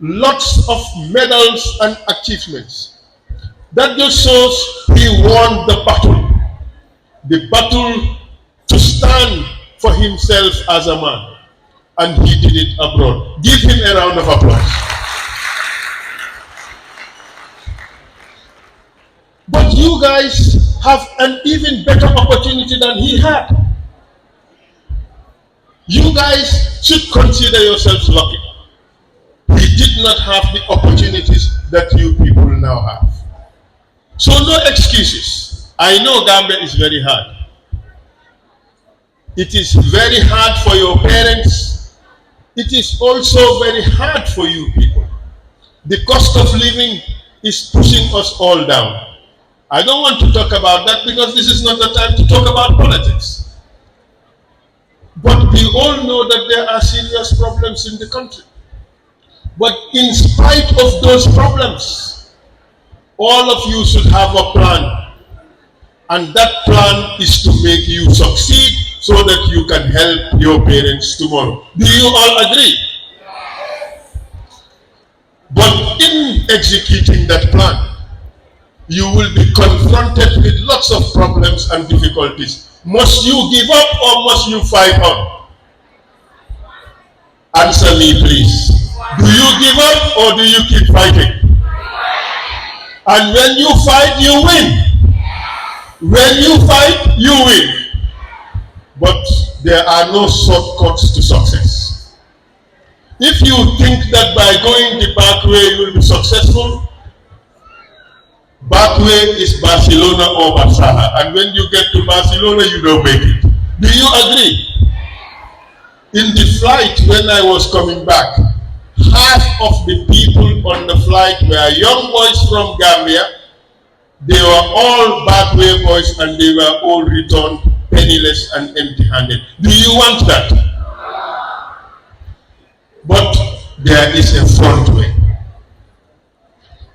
lots of medals and achievements. That just shows he won the battle to stand for himself as a man, and he did it abroad. Give him a round of applause. But you guys have an even better opportunity than he had. You guys should consider yourselves lucky. He did not have the opportunities that you people now have. So no excuses. I know Gambia is very hard. It is very hard for your parents. It is also very hard for you people. The cost of living is pushing us all down. I don't want to talk about that because this is not the time to talk about politics. But we all know that there are serious problems in the country. But in spite of those problems, all of you should have a plan. And that plan is to make you succeed so that you can help your parents tomorrow. Do you all agree? But in executing that plan, you will be confronted with lots of problems and difficulties. Must you give up or must you fight on? Answer me, please. Do you give up or do you keep fighting? And when you fight, you win. When you fight, you win. But there are no shortcuts to success. If you think that by going the back way you will be successful, back way is Barcelona or Barcelona, and when you get to Barcelona, you don't make it. Do you agree? In the flight, when I was coming back, half of the people on the flight were young boys from Gambia. They were all back way boys, and they were all returned penniless and empty-handed. Do you want that? But there is a front way.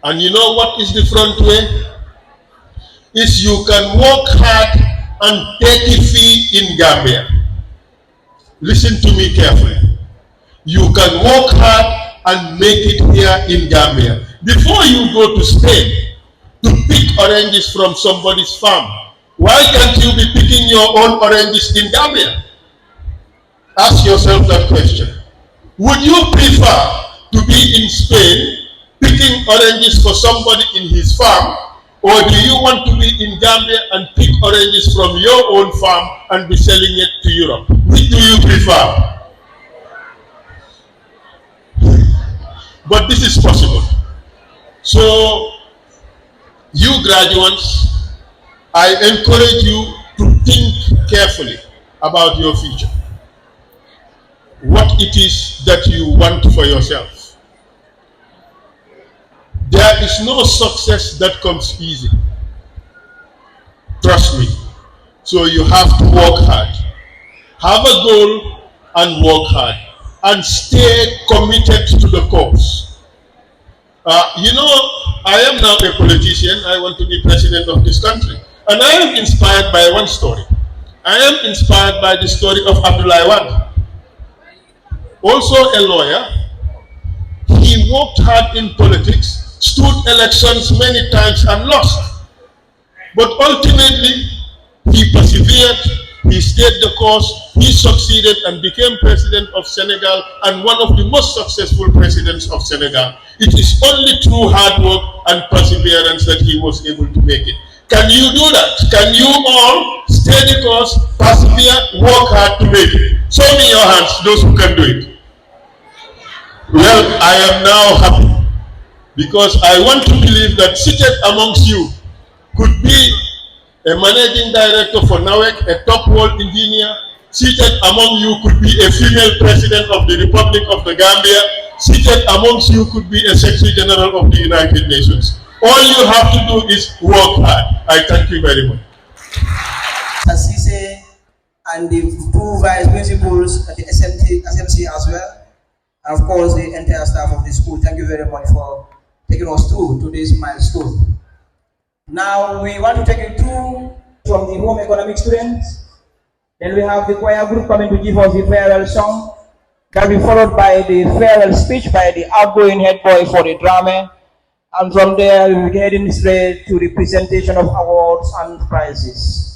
And you know what is the front way? Is you can work hard and take a fee in Gambia. Listen to me carefully. You can work hard and make it here in Gambia. Before you go to Spain to pick oranges from somebody's farm, why can't you be picking your own oranges in Gambia? Ask yourself that question. Would you prefer to be in Spain picking oranges for somebody in his farm, or do you want to be in Gambia and pick oranges from your own farm and be selling it to Europe? Which do you prefer? But this is possible. So, you graduates, I encourage you to think carefully about your future. What it is that you want for yourself. There is no success that comes easy. Trust me. So you have to work hard. Have a goal and work hard. And stay committed to the cause. You know, I am now a politician. I want to be president of this country. And I am inspired by one story. I am inspired by the story of Abdullah Wad. Also a lawyer. He worked hard in politics, stood elections many times and lost. But ultimately, he persevered, he stayed the course, he succeeded and became president of Senegal and one of the most successful presidents of Senegal. It is only through hard work and perseverance that he was able to make it. Can you do that? Can you all stay the course, persevere, work hard to make it? Show me your hands, those who can do it. Well, I am now happy because I want to believe that seated amongst you could be a managing director for NAWEC, a top world engineer. Seated among you could be a female president of the Republic of the Gambia. seated amongst you could be a Secretary General of the United Nations. All you have to do is work hard. I thank you very much. Asise and the two vice principals at the SMC as well, and of course the entire staff of the school. Thank you very much for taking us through to this milestone. Now we want to take you through from the home economic students. Then we have the choir group coming to give us the farewell song. That will be followed by the farewell speech by the outgoing head boy for the drama. And from there we will be heading straight to the presentation of awards and prizes.